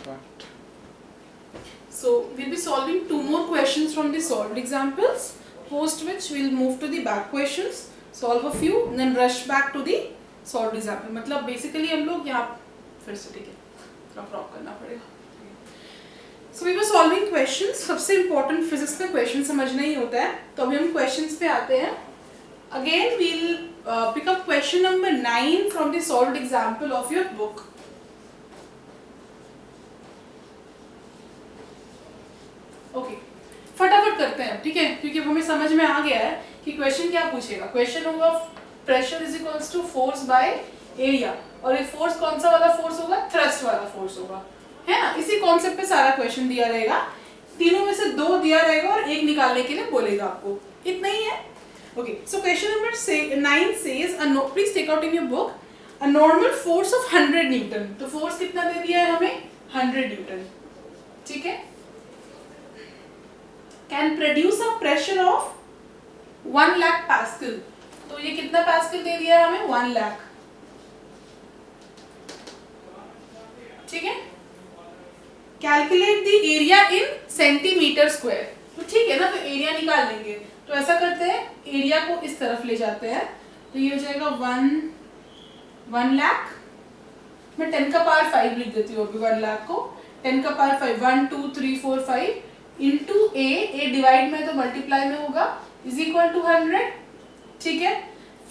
But So we'll be solving 2 more questions from the solved examples, post which we'll move to the back questions, solve a few and then rush back to the solved example. मतलब basically हम लोग यहाँ फिर से ठीक है थोड़ा crop करना पड़ेगा. So we were solving questions. सबसे important physics में question समझना ही होता है. तो अभी हम questions पे आते हैं. Again we'll pick up question number 9 from the solved example of your book. Okay फटाफट करते हैं ठीक है, क्योंकि अब हमें समझ में आ गया है कि क्वेश्चन क्या पूछेगा. क्वेश्चन होगा pressure is equals to force by area, और ये फोर्स कौन सा वाला फोर्स होगा? थ्रस्ट वाला फोर्स होगा, है ना. इसी कॉन्सेप्ट पे सारा क्वेश्चन दिया रहेगा. तीनों में से 2 दिया रहेगा और 1 निकालने के लिए बोलेगा आपको. इतना ही है. Okay so question number 9 says please take out in your book a normal force of 100 newton. तो फोर्स कितना दे दिया है हमें? 100 न्यूटन. ठीक है. Can produce a pressure of 1 lakh pascal. तो ये कितना पास्कल दे दिया है हमें? 1 लाख. ठीक है. Calculate the area in centimetre square. तो ठीक है ना, तो एरिया निकाल लेंगे. तो ऐसा करते हैं, एरिया को इस तरफ ले जाते हैं. तो ये हो जाएगा 1 लाख. मैं 10 का पावर 5 लिख देती हूँ अभी. 1 लाख को 10 का पावर 5 1 2 3 4 5 इंटू ए डिवाइड में तो मल्टीप्लाई में होगा इज इक्वल टू 100. ठीक है.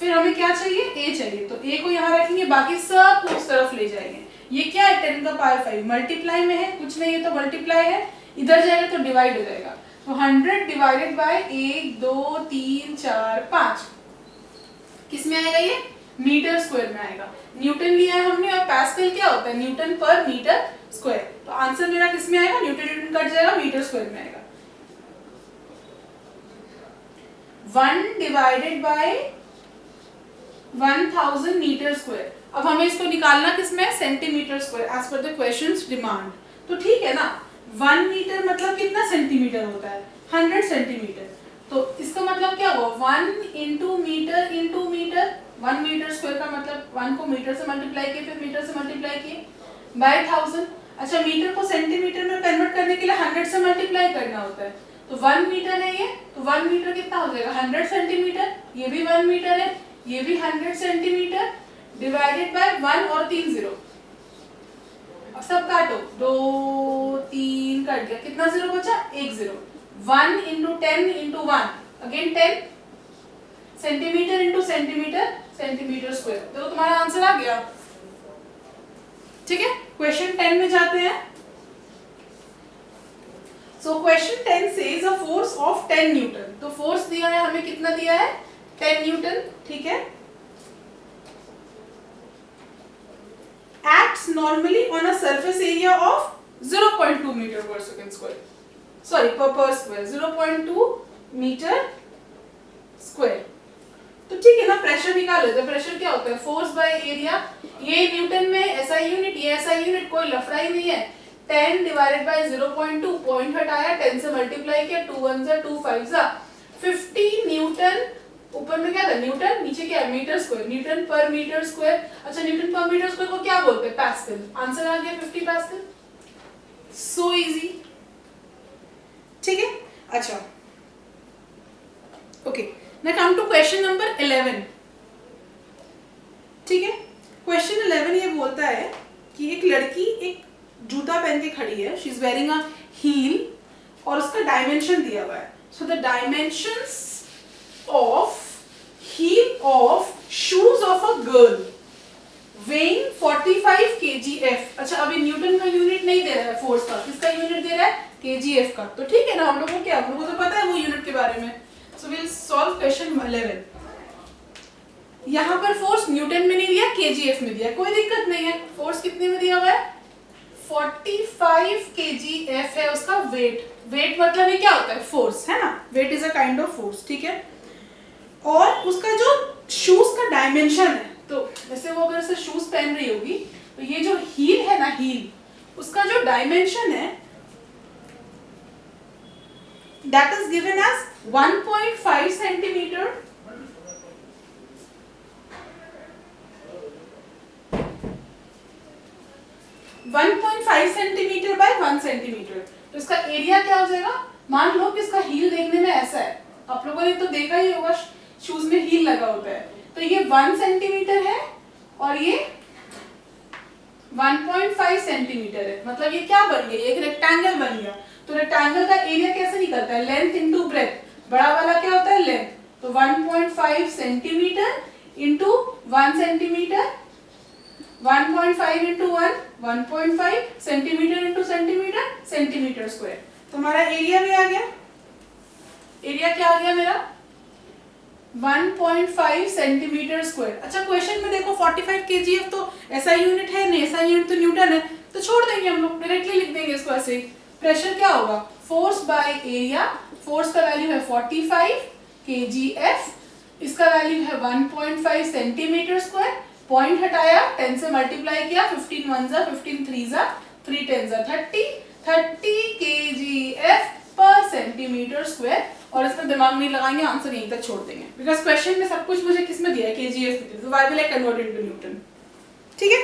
फिर हमें क्या चाहिए? ए चाहिए. तो ए को यहाँ रखेंगे, बाकी सब उस तरफ ले जाएंगे. ये क्या है? 10 का पावर 5 मल्टीप्लाई में है, कुछ नहीं है तो मल्टीप्लाई है. इधर जाएगा तो डिवाइड हो जाएगा. तो 100 डिवाइडेड बाय 1 2 3 4 5 किस में आएगा? ये मीटर स्क्वायर में आएगा. न्यूटन लिया है हमने, और पास्कल क्या होता है? न्यूटन पर मीटर स्क्वायर. तो आंसर मेरा किस में आएगा? न्यूटन न्यूटन कट जाएगा, मीटर स्क्वायर में आएगा. 1 डिवाइडेड बाय 1000 मीटर स्क्वायर. अब हमें इसको निकालना किसमें? Centimetre square as per the questions demand. तो ठीक है ना, 1 मीटर मतलब कितना सेंटीमीटर होता है? 100 सेंटीमीटर. तो इसका मतलब क्या हुआ? 1 into metre into metre. 1 metre square का मतलब 1 को मीटर से मल्टीप्लाई किए, फिर मीटर से मल्टीप्लाई किए बाय 1000. अच्छा, मीटर को सेंटीमीटर में कन्वर्ट करने के लिए 100 से मल्टीप्लाई करना होता है. तो 1 मीटर है ये, तो 1 मीटर कितना हो जाएगा? 100 सेंटीमीटर. ये भी 1 मीटर है, ये भी 100 सेंटीमीटर डिवाइडेड बाय 1 और 3 जीरो. अब सब काटो, 2 3 कट गया. कितना जीरो बचा? 1 zero. 1 into 10 into 1 again 10 centimetre into centimetre centimetre square. तो तुम्हारा आंसर आ गया. ठीक है. क्वेश्चन 10 में जाते हैं. So question 10 says a force of 10 Newton. तो फोर्स दिया है हमें, कितना दिया है? 10 न्यूटन. ठीक है. acts normally on a surface area of 0.2 meter per second square. Sorry, per square 0.2 meter square. तो ठीक है ना, प्रेशर निकाल लेते हैं. प्रेशर क्या होता है? Force by area. ये न्यूटन में एसआई यूनिट, ये एसआई यूनिट, कोई लफड़ा ही नहीं है. 10 डिवाइडेड बाय 0.2, पॉइंट हटाया, 10 से मल्टीप्लाई किया, 2 1 जा 2 5 जा 50 न्यूटन. ऊपर में क्या था? न्यूटन. नीचे क्या है? Metre square. न्यूटन पर मीटर स्क्वायर. अच्छा, न्यूटन पर मीटर स्क्वायर को क्या बोलते हैं? पास्कल. आंसर आ गया 50 पास्कल. So easy. ठीक है. अच्छा, okay. Now come to question number 11. ठीक है. क्वेश्चन 11 ये बोलता है कि एक लड़की एक जूता पहन के खड़ी है. She is wearing a heel और उसका डायमेंशन दिया हुआ है. So the dimensions of heel of shoes of a girl weighing 45 kgf. अच्छा, अभी न्यूटन का यूनिट नहीं दे रहा है फोर्स का. किसका यूनिट दे रहा है? kgf का. तो ठीक है ना, हम लोगों को क्या, हम लोगों को तो पता है वो यूनिट के बारे में. So will solve question 11. यहाँ पर फोर्स न्यूटन में नहीं दिया, kgf में दिया. कोई दिक्कत नहीं है. फोर्स कितने में दिया हुआ है? 45 kgf है उसका वेट. वेट मतलब ये क्या होता है? फोर्स, है ना. Weight is a kind of force. ठीक है. और उसका जो शूज का डायमेंशन है, तो जैसे वो अगर से शूज पहन रही होगी, तो ये जो हील है ना, हील, उसका जो डायमेंशन है that is given as 1.5 centimetre. 1.5 centimetre by 1 centimetre, तो इसका एरिया क्या हो जाएगा? मान लो कि इसका हील देखने में ऐसा है, आप लोगों ने तो देखा ही होगा शूज में हील लगा होता है, तो ये 1 सेंटीमीटर है और ये 1.5 सेंटीमीटर है, मतलब ये क्या बन गया? एक रेक्टेंगल बन गया। तो रेक्टेंगल का एरिया कैसे निकलता है? लेंथ इनटू ब्रेथ, बड़ा वाला क्या होता है? लेंथ, तो 1.5 centimetre into 1 centimetre, 1.5 into 1, 1.5 centimetre into centimetre, centimetre square. तो हमारा एरिया भी आ गया। एरिया क्या आ गया मेरा? 1.5 सेंटीमीटर स्क्वायर। अच्छा, क्वेश्चन में देखो 45 kgf तो ऐसा यूनिट है नहीं, ऐसा यूनिट तो न्यूटन है, तो छोड़ देंगे हम लोग, डायरेक्टली लिख देंगे इसको ऐसे। प्रेशर क्या होगा? फोर्स बाय एरिया, फोर्स का वैल्यू है 45 kgf, इसका वैल्यू है 1.5 सेंटीमीटर स्क्वायर, पॉइंट हटाया, 10 से मल्टीप्लाई किया, 15 1 जा 15 3 जा 3 10 जा 30 kgf पर सेंटीमीटर स्क्वायर। और इसमें दिमाग नहीं लगाएंगे, आंसर यहीं तक छोड़ देंगे, बिकॉज क्वेश्चन में सब कुछ मुझे किसमें दिया है? kgf में, तो why will I convert into Newton? ठीक है,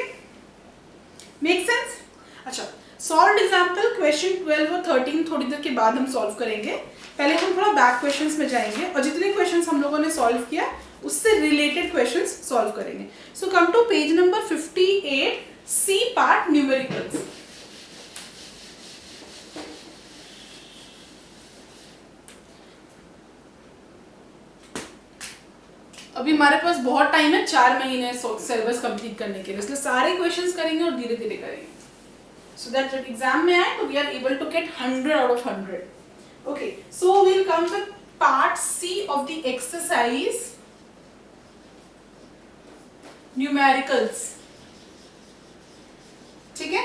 मेक सेंस? अच्छा, सॉल्व एग्जांपल क्वेश्चन 12 और 13 थोड़ी देर के बाद हम सॉल्व करेंगे। पहले हम थोड़ा बैक क्वेश्चंस में जाएंगे और जितने क्वेश्चंस हम लोगों ने सॉल्व किया उससे रिलेटेड क्वेश्चंस सॉल्व करेंगे। So come to page number 58, C part, numericals. अभी हमारे पास बहुत टाइम है, 4 महीने सिलेबस कंप्लीट करने के लिए, इसलिए सारे क्वेश्चंस करेंगे और धीरे धीरे करेंगे, सो दैट जब एग्जाम में आए तो we are able to get 100 out of 100। Okay, so we will come with part C of the exercise numericals. ठीक है,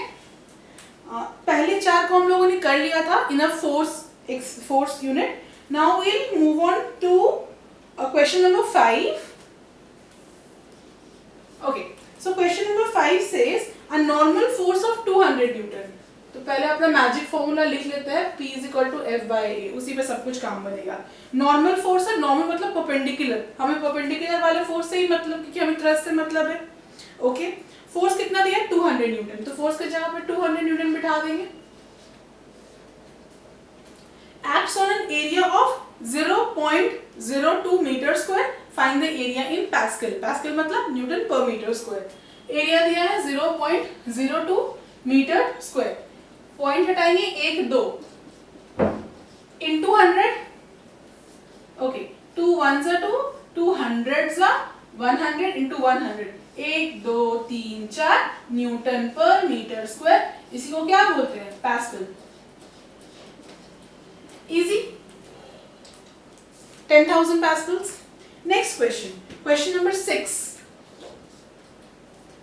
पहले 4 को हम लोगों ने कर लिया था in a force unit. Now we will move on to question number 5. Okay, so question number 5 says a normal force of 200 Newton. तो पहले अपना मैजिक फॉर्मूला लिख लेते हैं, P is equal to F by A, उसी पे सब कुछ काम बनेगा। नॉर्मल फोर्स है, नॉर्मल मतलब परपेंडिकुलर, हमें परपेंडिकुलर वाले फोर्स से ही मतलब, क्योंकि हमें थ्रस्ट से मतलब है। ओके, फोर्स कितना दिया है? 200 न्यूटन, तो फोर्स की जगह पे 200 न्यूटन बिठा देंगे। Acts on an area of 0.02 metre square, find the area in pascal. Pascal मतलब न्यूटन पर मीटर स्क्वायर। एरिया दिया है 0.02 मीटर स्क्वायर, पॉइंट हटाएंगे 1 2 इनटू 100। ओके, 2 1 जा 2, 2 100 जा 100 इनटू 100, 1 2 3 4 न्यूटन पर मीटर स्क्वायर। इसी को क्या बोलते हैं? Pascal. Easy, 10,000 pascals. Next question, question number 6.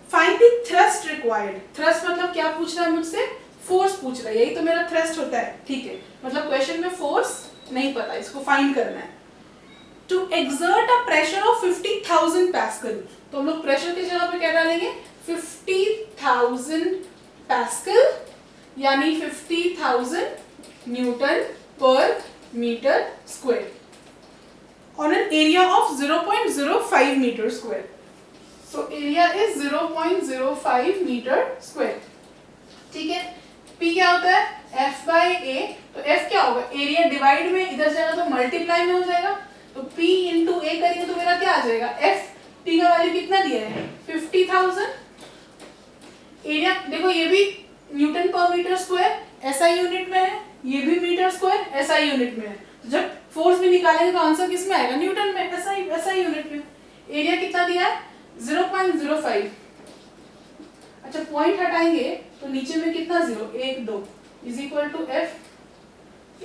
Find the thrust required. Thrust मतलब क्या पूछ रहा है मुझसे? फोर्स पूछ रहा है, यही तो मेरा thrust होता है। ठीक है, मतलब क्वेश्चन में फोर्स नहीं पता, इसको फाइंड करना है। To exert a pressure of 50,000 pascal, तो हम लोग प्रेशर की जगह पे क्या डालेंगे? 50,000 pascal, यानी 50,000 Newton per meter square on an area of 0.05 meter square. So area is 0.05 meter square. ठीक है, P क्या होता है? F by A, तो F क्या होगा? एरिया डिवाइड में इधर जाएगा तो मल्टीप्लाई में हो जाएगा, तो P इंटू A करेंगे तो मेरा क्या आ जाएगा? F, P का वैल्यू कितना दिया है? 50,000। एरिया देखो, ये भी न्यूटन पर मीटर स्क्वायर ऐसा यूनिट में है, ये भी मीटर स्क्वायर ऐसा यूनिट में है, जब फोर्स भी निकालेंगे तो आंसर किस में आएगा? न्यूटन में, ऐसा यूनिट में। एरिया कितना दिया है? 0.05। अच्छा, पॉइंट हटाएंगे तो नीचे में कितना 0? 1 2 इज इक्वल टू F,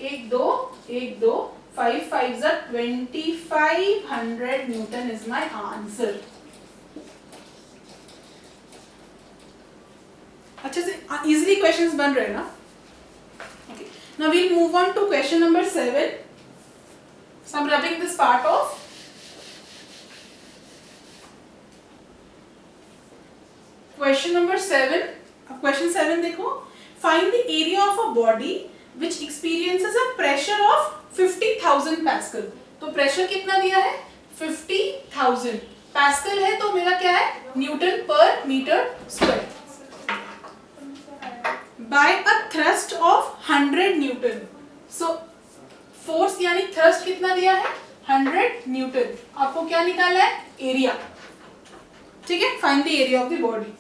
1 2 1 2 5 5 जा 2500 न्यूटन इज माय आंसर। अच्छे से इजीली क्वेश्चंस बन रहे हैं ना? Okay. Now we'll move on to question number 7. So I'm rubbing this part off. Question number 7. अब question 7 देखो. Find the area of a body which experiences a pressure of 50,000 pascal. तो pressure कितना दिया है? 50,000 pascal है, तो मेरा क्या है? न्यूटन पर metre square. By a thrust of 100 newton. So force यानी थ्रस्ट कितना दिया है 100 न्यूटन। आपको क्या निकालना है एरिया, ठीक है। Find the area of the body.